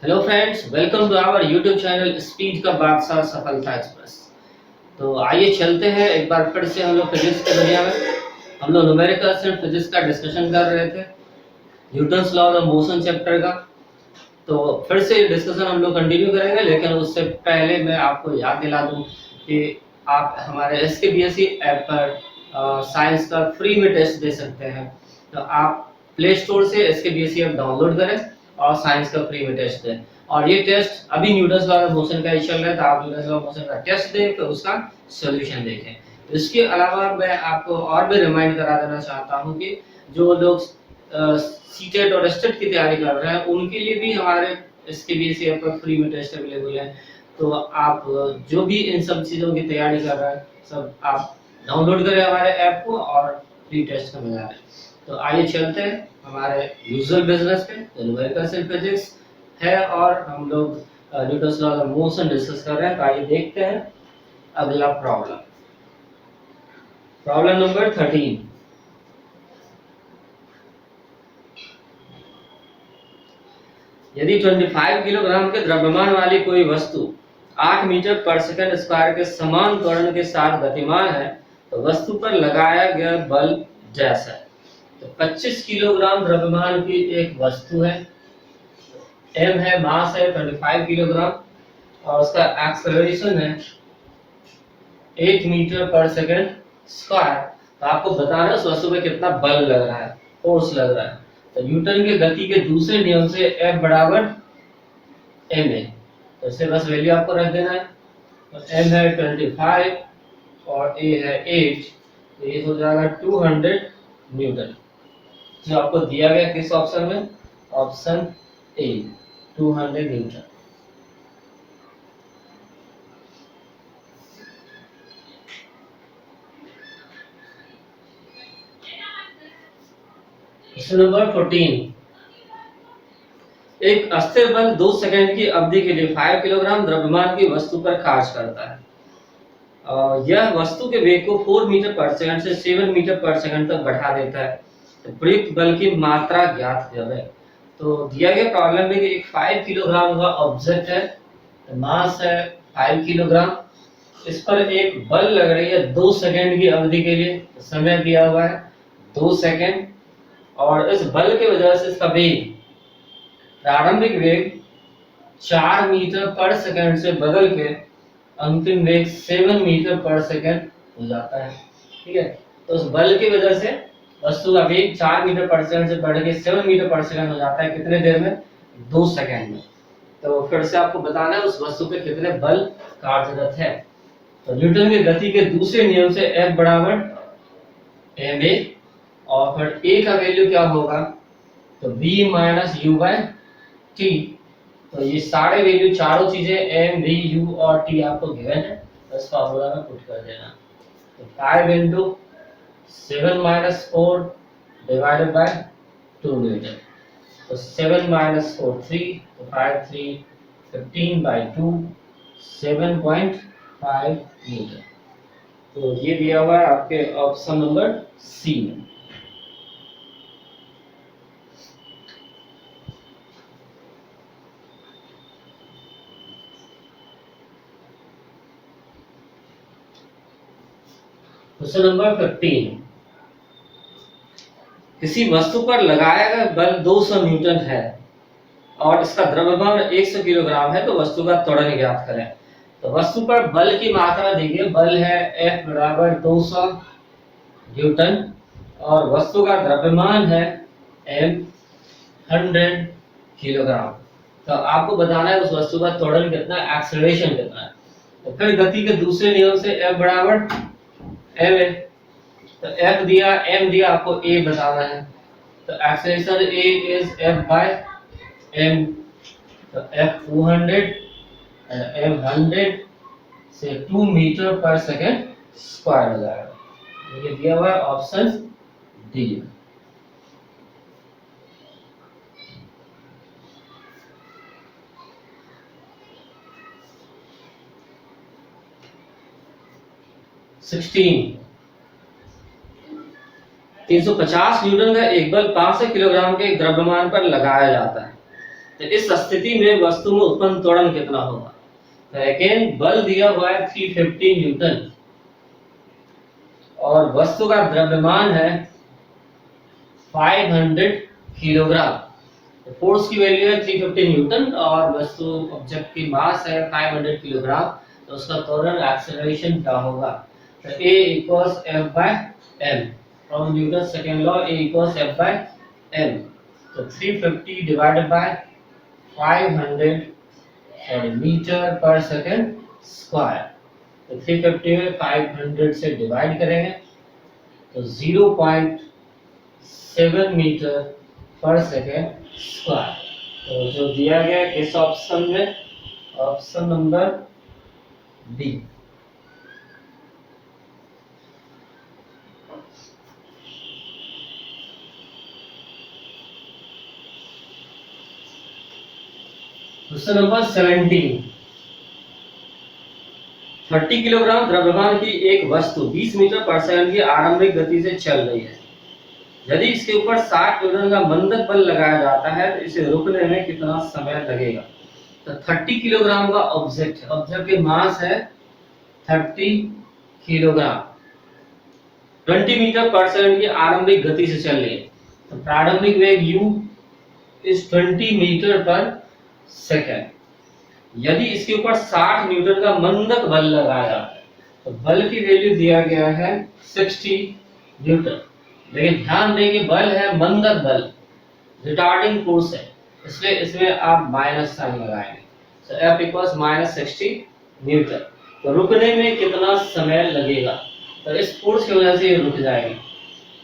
Hello friends, welcome to our YouTube channel speed का बादशाह सफलता एक्सप्रेस। तो आइए चलते हैं एक बार फिर से हम लोग फिजिक्स के दुनिया में। हम लोग न्यूमेरिकल्स एंड फिजिक्स का डिस्कशन कर रहे थे, Newton's law of motion chapter का। तो फिर से डिस्कशन हम लोग कंटिन्यू करेंगे, लेकिन उससे पहले मैं आपको याद दिला दूं कि आप हमारे SKBSE ऐप पर साइंस का फ्री में टेस्ट दे सकते हैं। तो आप प्ले स्टोर से SKBSE ऐप डाउनलोड करें और साइंस का फ्री में टेस्ट दें। और ये टेस्ट अभी न्यूटन्स लॉ ऑफ मोशन का ही चल रहा है, तो आप न्यूटन्स लॉ ऑफ मोशन का टेस्ट दें, फिर उसका सॉल्यूशन देखें। इसके अलावा मैं आपको और भी रिमाइंड करा देना चाहता हूँ कि जो लोग सीटेट और स्टेट की तैयारी कर रहे हैं, उनके लिए भी हमारे SKBSE ऐप पर फ्री में टेस्ट अवेलेबल है। तो आप जो भी इन सब चीज़ों की तैयारी कर रहे हैं, सब आप डाउनलोड करें हमारे ऐप को और फ्री टेस्ट का मजा लें। तो आइए चलते हैं हमारे यूजुअल बिजनेस पे। तो न्यूमेरिकल्स एंड फिजिक्स है और हम लोग Newton's law of motion discuss कर रहे हैं। तो आइए देखते हैं अगला प्रॉब्लम। Problem number 13। यदि 25 किलोग्राम के द्रव्यमान वाली कोई वस्तु 8 मीटर पर सेकंड स्क्वायर के समान त्वरण के साथ गतिमान है, तो वस्तु पर लगाया गया बल जैसा है। तो 25 किलोग्राम द्रव्यमान की एक वस्तु है, m है, मास है 25 किलोग्राम और उसका एक्सेलरेशन है 8 मीटर पर सेकंड स्क्वायर। तो आपको बताना है उस वस्तु पे कितना बल लग रहा है, फोर्स लग रहा है। तो न्यूटन के गति के दूसरे नियम से F बराबर m है, तो इससे बस वैल्यू आपको रख देना है। तो m है 25 और a है 8, तो ये हो जाएगा 200 न्यूटन। जो आपको दिया गया किस ऑप्शन में? Option A, 200 Newton. Question number 14। एक अस्थिर बल 2 सेकंड की अवधि के लिए 5 किलोग्राम द्रव्यमान की वस्तु पर कार्य करता है। यह वस्तु के वेग को 4 मीटर पर सेकंड से 7 मीटर पर सेकंड तक बढ़ा देता है। तो प्रयुक्त बल की मात्रा ज्ञात करें। तो दिया गया प्रॉब्लम में कि एक 5 किलोग्राम का ऑब्जेक्ट है, मास है 5 किलोग्राम, इस पर एक बल लग रही है 2 सेकंड की अवधि के लिए। तो समय दिया हुआ है 2 सेकंड और इस बल की वजह से इसका वेग, प्रारंभिक वेग 4 मीटर पर सेकंड से बदल के अंतिम वेग 7 मीटर पर सेकंड हो जाता है। ठीक है, तो उस बल की वजह से वस्तु का वेग 4 मीटर पर सेकंड से बढ़ के 7 मीटर पर सेकंड हो जाता है। कितने देर में? 2 सेकंड में। तो फिर से आपको बताना है उस वस्तु पे कितने बल कार्यरत है। तो न्यूटन की गति के दूसरे नियम से F बराबर ma और फिर a का वैल्यू क्या होगा? तो v minus u by t. तो ये सारे वैल्यू, चारों चीजें m, v, u और t आपको गिवन है, तो इस फार्मूला में पुट कर देना। तो 5 into 7 minus 4 divided by 2 Newton. तो 7 minus 4 3, तो 5 3 15 by 2 7.5 न्यूटन। तो ये दिया हुआ है आपके ऑप्शन नंबर सी में। Question number 15। किसी वस्तु पर लगाया गया बल 200 न्यूटन है और इसका द्रव्यमान 100 किलोग्राम है, तो वस्तु का त्वरण ज्ञात करें। तो वस्तु पर बल की मात्रा देखिए, बल है F बराबर 200 न्यूटन और वस्तु का द्रव्यमान है m 100 किलोग्राम। तो आपको बताना है उस वस्तु का त्वरण कितना, एक्सेलरेशन कितना है। तो फिर गति के दूसरे नियम से F बराबर m है, तो F दिया, m दिया, आपको a बताना है। तो acceleration a is F by m। तो F 200 m 100 से 2 मीटर पर सेकंड स्क्वायर हो जाएगा। ये दिया हुआ है ऑप्शन डी। सिक्सटीन 350 न्यूटन का एक बल 500 किलोग्राम के एक द्रव्यमान पर लगाया जाता है तो इस स्थिति में वस्तु में उत्पन्न त्वरण कितना होगा? तो अगेन बल दिया हुआ है 350 न्यूटन और वस्तु का द्रव्यमान है 500 किलोग्राम। तो फोर्स की वैल्यू है 350 न्यूटन और वस्तु ऑब्जेक्ट की मास है 500 किलोग्राम। तो उसका त्वरण एक्सेलरेशन क्या होगा? तो A equals F by m from Newton's second law, A equals F by m। तो 350 divided by 500 मीटर पर सेकेंड स्क्वायर। तो 350 में 500 से डिवाइड करेंगे तो 0.7 मीटर पर सेकेंड स्क्वायर। तो जो दिया गया किस ऑप्शन में? Option number B. Question number 17। 30 kilogram द्रव्यमान की एक वस्तु 20 मीटर पर सेकंड की आरंभिक गति से चल रही है। यदि इसके ऊपर 60 न्यूटन का मंदक बल लगाया जाता है तो इसे रुकने में कितना समय लगेगा? तो 30 किलोग्राम का ऑब्जेक्ट है, ऑब्जेक्ट की मास है 30 किलोग्राम, 20 मीटर पर सेकंड की आरंभिक गति से चल रही है। तो प्रारंभिक वेग u इज 20 मीटर पर सेकंड। यदि इसके ऊपर 60 न्यूटन का मंदक बल लगाया जाता है तो बल की वैल्यू दिया गया है 60 न्यूटन। लेकिन ध्यान दें कि बल है मंदक बल, रिटार्डिंग फोर्स है, इसलिए इसमें आप माइनस साइन लगाएंगे। तो F इक्वल्स -60 न्यूटन। तो रुकने में कितना समय लगेगा? तो इस फोर्स की वजह से ये रुक जाएगी।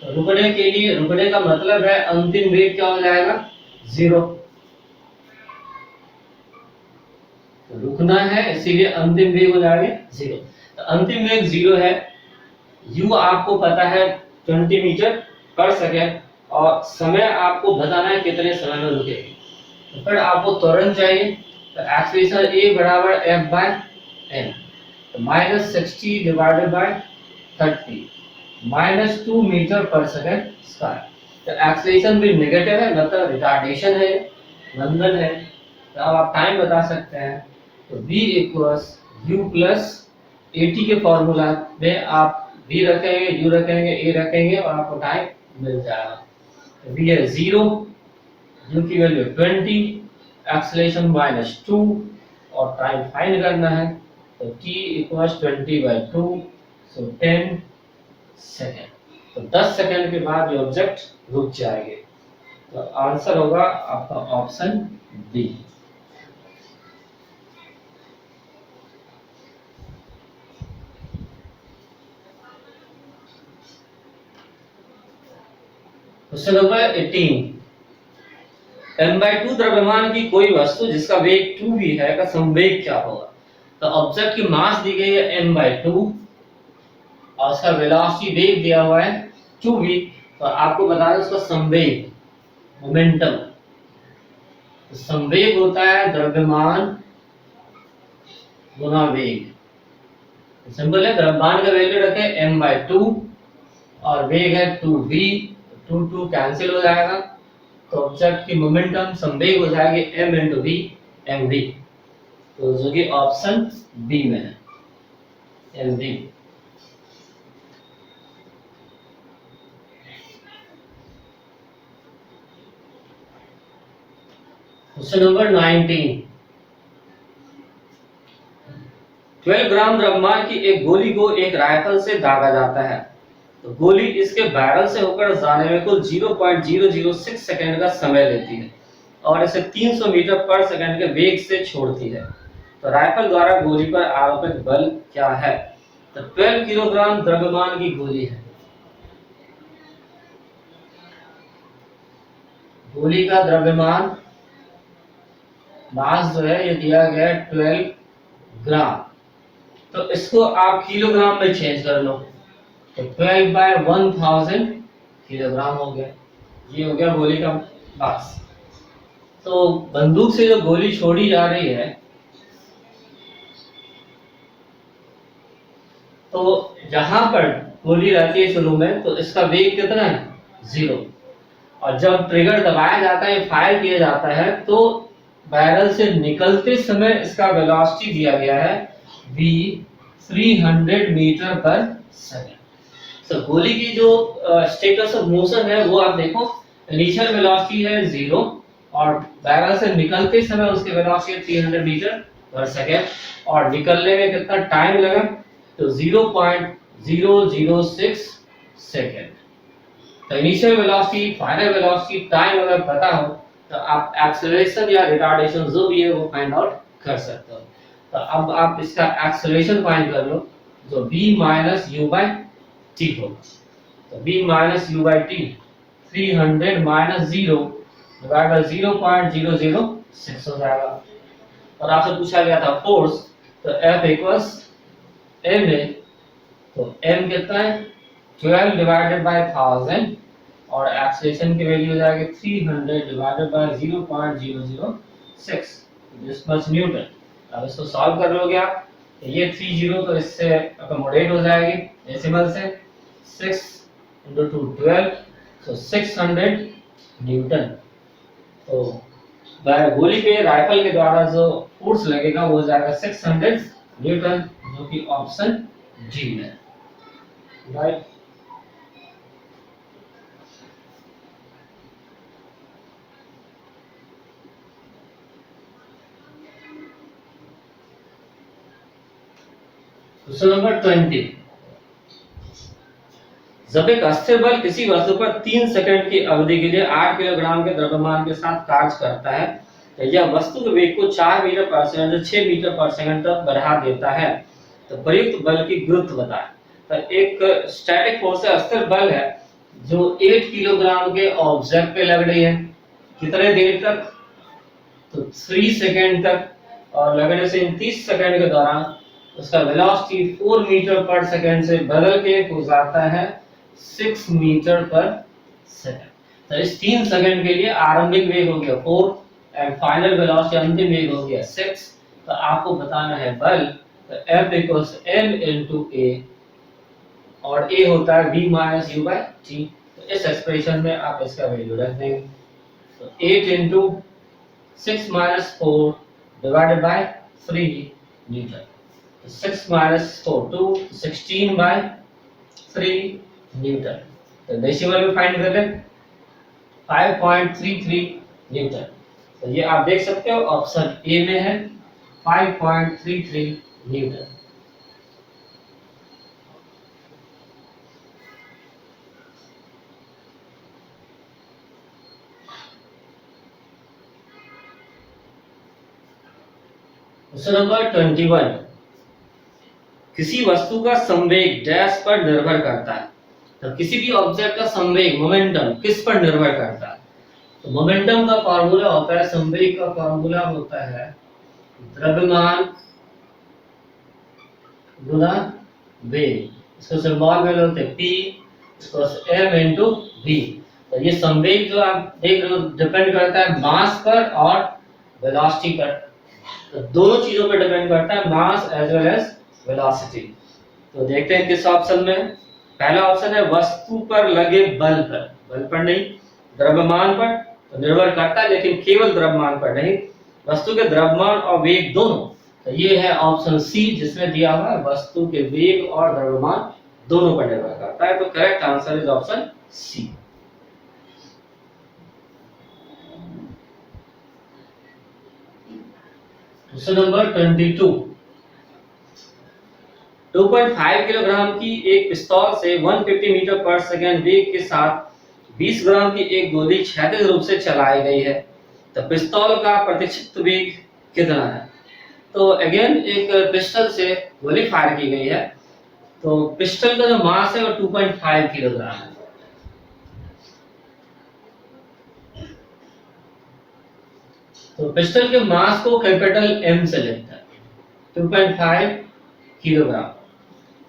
तो रुकने के लिए, रुकने का मतलब है अंतिम वेग क्या हो जाएगा? 0। तो रुकना है इसीलिए अंतिम वेग हो जाएगा 0। तो अंतिम वेग 0 है। u आपको पता है 20 मीटर पर सेकेंड और समय आपको बताना है कितने समय में रुकेगी। तो फिर आपको त्वरण चाहिए। तो एक्सेलरेशन A बराबर F by m। तो -60 डिवाइडेड बाय 30 -2 मीटर पर सेकेंड स्क्वायर। तो एक्सेलरेशन भी नेगेटिव है, मतलब रिटार्डेशन है, मंदन है। तो अब आप टाइम बता सकते हैं। तो v equals u plus at के फॉर्मूला में आप v रखेंगे, u रखेंगे, a रखेंगे और आपको टाइम मिल जाएगा। तो v है 0, u की वैल्यू 20, एक्सेलरेशन -2 और टाइम फाइंड करना है। तो t इक्वल्स 20/2, सो 10 सेकेंड। तो 10 सेकेंड के बाद ये ऑब्जेक्ट रुक जाएंगे। तो आंसर होगा आपका option B. Question number 18। m/2 द्रव्यमान की कोई वस्तु जिसका वेग 2v है का संवेग क्या होगा? तो ऑब्जेक्ट की मास दी गई है m/2 और उसका वेलोसिटी वेग दिया हुआ है 2v। तो आपको बता दें उसका संवेग, मोमेंटम। तो संवेग होता है द्रव्यमान गुना वेग। सिंपल है, द्रव्यमान का वैल्यू रखें m/2 और वेग है 2v, 2 कैंसिल हो जाएगा। तो ऑब्जेक्ट की मोमेंटम संवेग हो जाएगी m × v, mv। तो जो कि ऑप्शन बी में है, mv। Question number 19। 12 ग्राम द्रव्यमान की एक गोली को एक राइफल से दागा जाता है। तो गोली इसके बैरल से होकर जाने में कुल 0.006 सेकंड का समय लेती है और इसे 300 मीटर पर सेकंड के वेग से छोड़ती है। तो राइफल द्वारा गोली पर आरोपित बल क्या है? तो 12 किलोग्राम द्रव्यमान की गोली है। गोली का द्रव्यमान मास जो है ये दिया गया है 12 ग्राम। तो इसको आप किलोग्राम में चेंज कर लो। तो 12/1000 किलोग्राम हो गया। ये हो गया गोली का मास। तो बंदूक से जो गोली छोड़ी जा रही है तो जहां पर गोली रहती है शुरू में तो इसका वेग कितना है? 0। और जब ट्रिगर दबाया जाता है, फायर किया जाता है तो बैरल से निकलते समय इसका वेलोसिटी दिया गया है v 300 मीटर पर सेकंड। तो गोली की जो स्टेटस ऑफ मोशन है वो आप देखो, इनिशियल वेलोसिटी है 0 और बैरल से निकलते समय उसकी वेलोसिटी 300 मीटर पर सेकंड और निकलने में कितना टाइम लगा, तो 0.006 सेकंड। तो initial velocity, final velocity, time अगर पता हो तो आप एक्सेलरेशन या रिटार्डेशन जो भी है वो फाइंड आउट कर सकते हो। तो अब आप इसका एक्सेलरेशन फाइंड कर लो, जो v minus you by T होगा। तो v minus you by T 300 minus 0 divide by 0.006 हो जाएगा। और आपसे पूछा गया था फोर्स, तो F इक्वल्स m है, तो m कितना है 12 डिवाइडेड बाय 1000 और एक्सेलरेशन की वैल्यू हो जाएगी 300 divided by 0.006 this much Newton. अब इसको सॉल्व कर लोगे आप, तो ये 30 तो इससे अकोमोडेट हो जाएगी डेसिमल से, 6 into 2 12, so 600 न्यूटन। तो गोली पे राइफल के द्वारा जो फोर्स लगेगा वो हो जाएगा 600 न्यूटन, जो कि ऑप्शन डी है, राइट। क्वेश्चन नंबर 20, जब एक अस्थिर बल किसी वस्तु पर 3 सेकंड की अवधि के लिए 8 किलोग्राम के द्रव्यमान के साथ कार्य करता है, तो यह वस्तु के वेग को 4 मीटर पर सेकंड से 6 मीटर पर सेकंड तक बढ़ा देता है, तो प्रयुक्त बल की गुरुत्व बताएं। तो एक स्टैटिक फोर्स है, अस्थिर बल है जो 8 किलोग्राम के ऑब्जेक्ट पे लग रही है, कितने देर तक, तो 3 सेकंड तक, और लगने से 30 सेकंड के दौरान उसका वेलोसिटी 4 मीटर पर सेकंड से बदल के हो जाता है 6 मीटर पर सेकंड। तो इस 3 सेकंड के लिए आरंभिक वेग हो गया 4 एंड फाइनल वेलोसिटी अंतिम वेग हो गया 6। तो आपको बताना है बल, तो F equals m into a और a होता है v minus you by T. तो इस एक्सप्रेशन में आप इसका वैल्यू रख देंगे, तो 8 into 6 minus 4 divided by 3 Newton. तो 6 minus 4 2 16 by 3 न्यूटन। तो डेसिमल में फाइंड कर लें 5.33 न्यूटन। तो ये आप देख सकते हो ऑप्शन ए में है 5.33 न्यूटन। क्वेश्चन नंबर 21, किसी वस्तु का संवेग डैश पर निर्भर करता है। तो किसी भी ऑब्जेक्ट का संवेग मोमेंटम किस पर निर्भर करता है, तो मोमेंटम का फार्मूला होता है, संवेग का फार्मूला होता है द्रव्यमान गुना वेग, इसको सिंबल में लेते हैं p, इसको m into v। तो ये संवेग जो आप देख रहे हो डिपेंड करता है मास पर और वेलोसिटी पर, तो दोनों चीजों पर डिपेंड करता है, mass as well as velocity. तो देखते हैं किस ऑप्शन में। पहला ऑप्शन है वस्तु पर लगे बल पर, बल पर नहीं द्रव्यमान पर तो निर्भर करता है, लेकिन केवल द्रव्यमान पर नहीं, वस्तु के द्रव्यमान और वेग दोनों। तो ये है ऑप्शन सी, जिसमें दिया हुआ है वस्तु के वेग और द्रव्यमान दोनों पर निर्भर करता है। तो correct answer is option C. Question number 22, 2.5 kilogram की एक पिस्तौल से 150 मीटर पर सेकंड वेग के साथ 20 ग्राम की एक गोली क्षैतिज रूप से चलाई गई है, तो पिस्तौल का प्रतिक्षिप्त वेग कितना है। तो अगेन एक पिस्टल से गोली फायर की गई है, तो पिस्टल का जो मास है वो 2.5 किलोग्राम है। तो पिस्टल के मास को कैपिटल M से लेता है 2.5 किलोग्राम,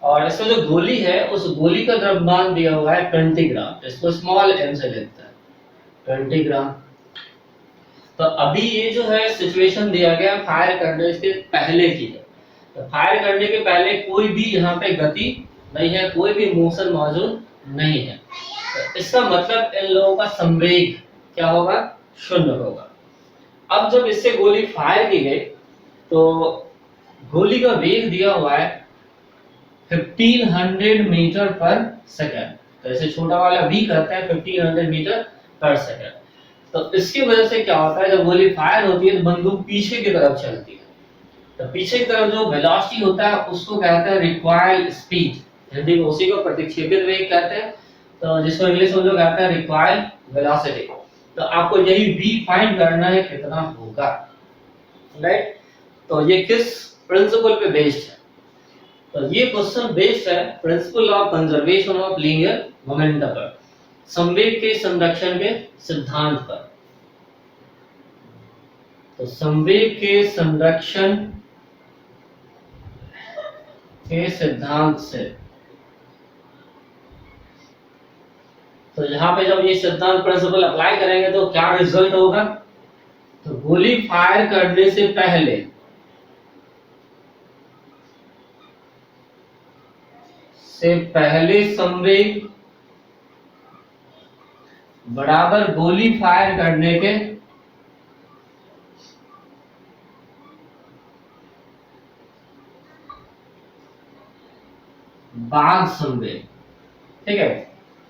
और इसमें जो गोली है उस गोली का द्रव्यमान दिया हुआ है 20 ग्राम, इसको स्मॉल m से लेता है 20 ग्राम। तो अभी ये जो है सिचुएशन दिया गया फायर करने के पहले की है, तो फायर करने के पहले कोई भी यहाँ पे गति नहीं है, कोई भी मोशन मौजूद नहीं है, तो इसका मतलब इन लोगों का संवेग क्या होगा, शून्य होगा। अब जब इससे गोली फायर की गई तो गोली का वेग दिया हुआ है 1500 मीटर पर सेकंड। तो ऐसे छोटा वाला v करता है 1500 मीटर पर सेकंड। तो इसकी वजह से क्या होता है, जब गोली फायर होती है तो बंदूक पीछे की तरफ चलती है। तो पीछे की तरफ जो वेलोसिटी होता है उसको कहते हैं रिक्वायर्ड स्पीड, हिंदी में उसी को प्रतिक्षेपित वेग कहते हैं। तो जिसको इंग्लिश में जो कहते हैं रिक्वायर्ड वेलोसिटी। तो आपको यही v फाइंड करना है कितना होगा, राइट। तो ये किस प्रिंसिपल पे बेस्ड है, तो ये क्वेश्चन बेस्ड है principle of conservation of linear momentum पर, संवेग के संरक्षण के सिद्धांत पर। तो संवेग के संरक्षण के सिद्धांत से, तो यहाँ पे जब ये सिद्धांत प्रिंसिपल अप्लाई करेंगे तो क्या रिजल्ट होगा, तो गोली फायर करने से पहले संवेग बराबर गोली फायर करने के बाद संवेग। ठीक है,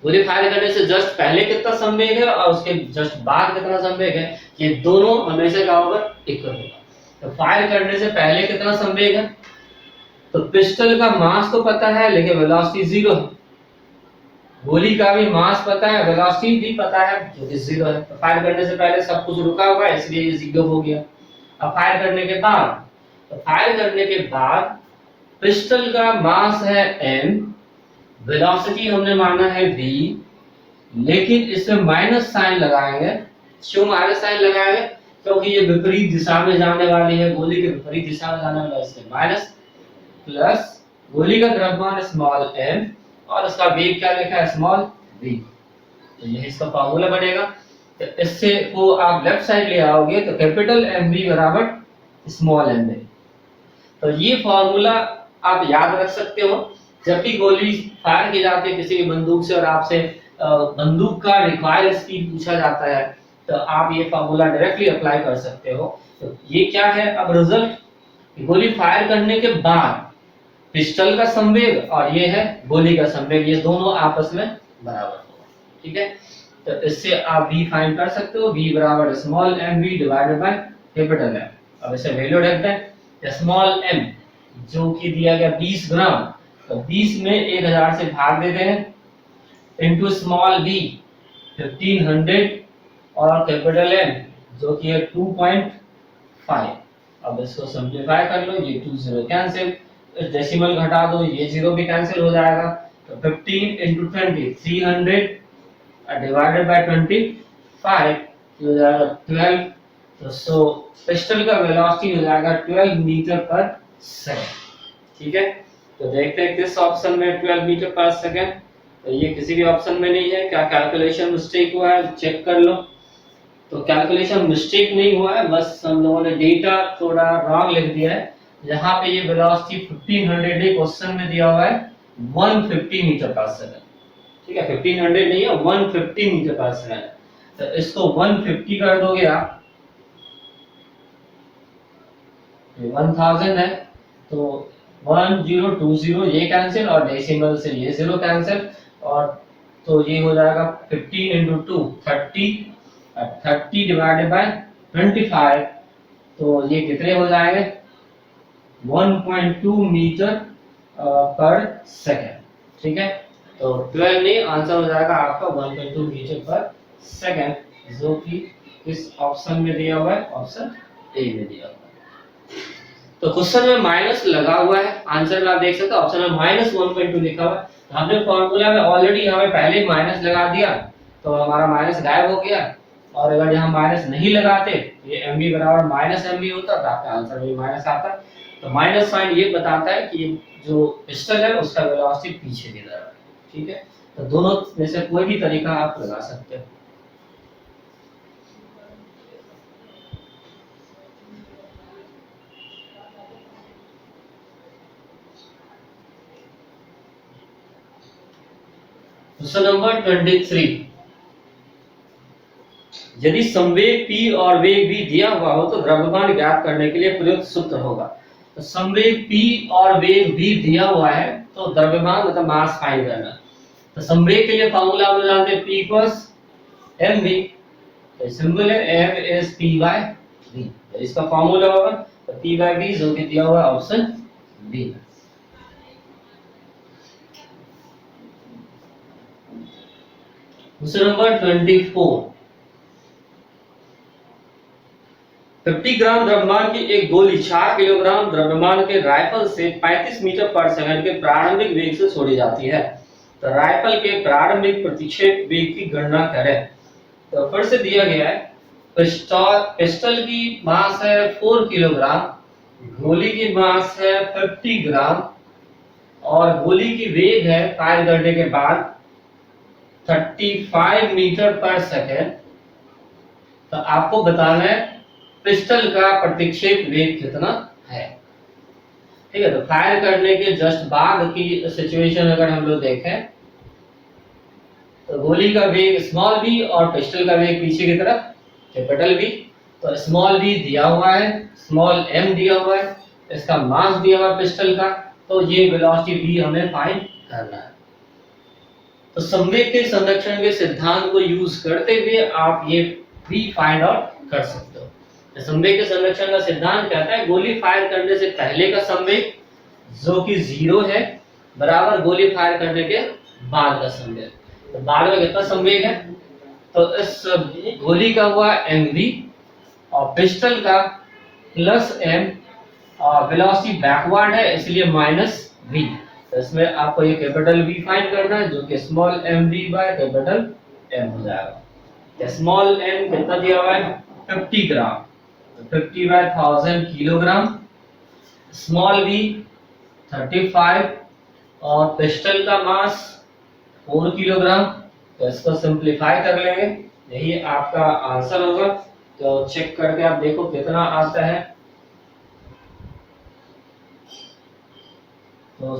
गोली फायर करने से जस्ट पहले कितना संवेग है और उसके जस्ट बाद कितना संवेग है, ये दोनों हमेशा क्या होगा, इक्वल होगा। तो फायर करने से पहले कितना संवेग है, तो पिस्टल का मास तो पता है लेकिन वेलोसिटी जीरो है, गोली का भी मास पता है, वेलोसिटी भी पता है जो कि जीरो है। तो फायर करने से पहले सब कुछ रुका हुआ है इसलिए ये जीरो हो गया। अब फायर करने के बाद, तो फायर करने के बाद पिस्टल का मास है m, वेलोसिटी हमने माना है v, लेकिन इसमें माइनस साइन लगाएंगे। क्यों माइनस साइन लगाएंगे, क्योंकि ये विपरीत दिशा में जाने वाली है, गोली के विपरीत दिशा में जाने वाला है, इसलिए माइनस, प्लस गोली का द्रव्यमान स्मॉल m और उसका वेग क्या लिखा है, स्मॉल v। तो यही इसका फार्मूला बनेगा। तो इससे को आप लेफ्ट साइड ले आओगे तो कैपिटल mv बराबर स्मॉल m। तो ये फार्मूला आप याद रख सकते हो जब भी गोली फायर की जाती है किसी भी बंदूक से और आपसे बंदूक का रिक्वायर्ड स्पीड पूछा जाता है, तो आप ये फार्मूला डायरेक्टली अप्लाई कर सकते हो। तो ये क्या है अब रिजल्ट, गोली फायर करने के बाद पिस्टल का संवेग और ये है गोली का संवेग, ये दोनों आपस में बराबर होगा। ठीक है, तो इससे आप v फाइंड कर सकते हो, v बराबर small mv divided by capital M। अब इसे वैल्यू रखते हैं, स्मॉल m जो कि दिया गया 20 ग्राम, तो 20 में 1000 से भाग देते हैं इनटू स्मॉल v 1500 और कैपिटल M जो कि है 2.5। अब इसको सिंपलीफाई कर लो, ये 2 0 कैंसिल, इस डेसिमल घटा दो, ये 0 भी कैंसिल हो जाएगा। तो 15 into 20 300 डिवाइडेड बाय 25 हो जाएगा 12। तो सो पिस्टल का वेलोसिटी हो जाएगा 12 मीटर पर सेकंड। ठीक है, तो देखते हैं किस ऑप्शन में 12 मीटर पर सेकंड, तो ये किसी भी ऑप्शन में नहीं है। क्या कैलकुलेशन मिस्टेक हुआ है, चेक कर लो। तो कैलकुलेशन मिस्टेक नहीं हुआ है, बस हम लोगों ने डेटा थोड़ा रॉन्ग लिख दिया है। यहाँ पे ये वेलोसिटी 1500 है, क्वेश्चन में दिया हुआ है 150 मीटर पर सेकंड। ठीक है, 1500 नहीं है, 150 मीटर पर सेकंड। तो इसको 150 कर दोगे आप, 1000 है, तो 1020 ये कैंसिल और डेसिमल से ये 0 कैंसिल, और तो ये हो जाएगा 15 into 2 30, 30 डिवाइडेड बाय 25, तो ये कितने हो जाएंगे 1.2 मीटर पर सेकंड। ठीक है, तो 12 नहीं, आंसर हो जाएगा आपका 1.2 मीटर पर सेकंड, जो कि इस ऑप्शन में दिया हुआ है, ऑप्शन ए में दिया हुआ है। तो क्वेश्चन में माइनस लगा हुआ है, आंसर में आप देख सकते हो ऑप्शन में माइनस 1.2 लिखा हुआ है। हमने फॉर्मूला में ऑलरेडी हमें पहले ही माइनस लगा दिया, तो हमारा माइनस गायब हो गया। और अगर यहाँ माइनस नहीं लगाते, ये mv बराबर माइनस mv होता तो आपका आंसर में माइनस आता। तो माइनस साइन ये बताता है कि जो पिस्टल है उसका वेलोसिटी पीछे की तरफ है। ठीक है, तो दोनों में से कोई भी तरीका आप लगा सकते हो। क्वेश्चन नंबर 23, यदि संवेग p और वेग v दिया हुआ हो तो द्रव्यमान ज्ञात करने के लिए प्रयुक्त सूत्र होगा। तो संवेग p और वेग v दिया हुआ है तो द्रव्यमान मतलब मास फाइंड करना। तो संवेग के लिए फार्मूला हम जानते हैं p इक्वल्स mv, तो सिंबल है m is p by v, तो इसका फार्मूला होगा तो p by v जो कि दिया हुआ है ऑप्शन बी। क्वेश्चन नंबर 24, 50 ग्राम द्रव्यमान की एक गोली 4 किलोग्राम द्रव्यमान के राइफल से 35 मीटर पर सेकंड के प्रारंभिक वेग से छोड़ी जाती है। तो राइफल के प्रारंभिक प्रतिक्षेप वेग की गणना करें। तो फिर से दिया गया है पिस्टल की मास है 4 किलोग्राम, गोली की मास है 50 ग्राम और गोली की वेग है फायर करने के बाद 35 मीटर पर सेकंड। तो आपको बताना है पिस्टल का प्रतिक्षेप वेग कितना है। ठीक है, तो फायर करने के जस्ट बाद की सिचुएशन अगर हम लोग देखें तो गोली का वेग स्मॉल v और पिस्टल का वेग पीछे की तरफ कैपिटल V। तो स्मॉल v दिया हुआ है, स्मॉल m दिया हुआ है, इसका मास दिया हुआ है पिस्टल का, तो ये वेलोसिटी v हमें फाइंड करना है। तो संवेग के संरक्षण के सिद्धांत को यूज करते हुए आप ये v फाइंड आउट कर सकते हो। तो संवेग के संरक्षण का सिद्धांत कहता है गोली फायर करने से पहले का संवेग जो कि 0 है बराबर गोली फायर करने के बाद का संवेग। तो बाद में कितना संवेग है, तो इस गोली का हुआ mv और पिस्टल का प्लस m और वेलोसिटी बैकवर्ड है इसलिए माइनस v। तो इसमें आपको ये कैपिटल V फाइंड करना है जो कि small mv by capital m हो जाएगा। स्मॉल m कितना दिया हुआ है 50 ग्राम, 50 बाय 1000 किलोग्राम, स्मॉल v 35 और पिस्टल का मास 4 किलोग्राम। तो इसको सिंपलीफाई कर लेंगे, यही आपका आंसर होगा। तो चेक करके आप देखो कितना आता है। तो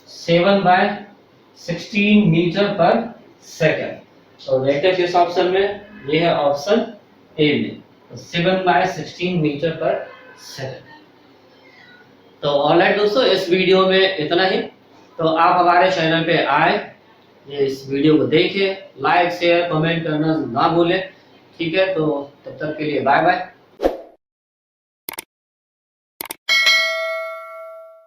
7 बाय 16 मीटर पर सेकंड। तो देखते हैं किस ऑप्शन में, ये है ऑप्शन ए में, तो 7 बाय 16 मीटर पर सेकंड। तो ऑलराइट दोस्तों, इस वीडियो में इतना ही। तो आप हमारे चैनल पे आए, ये इस वीडियो को देखें, लाइक शेयर कमेंट करना ना भूलें। ठीक है, तो तब तक के लिए बाय बाय।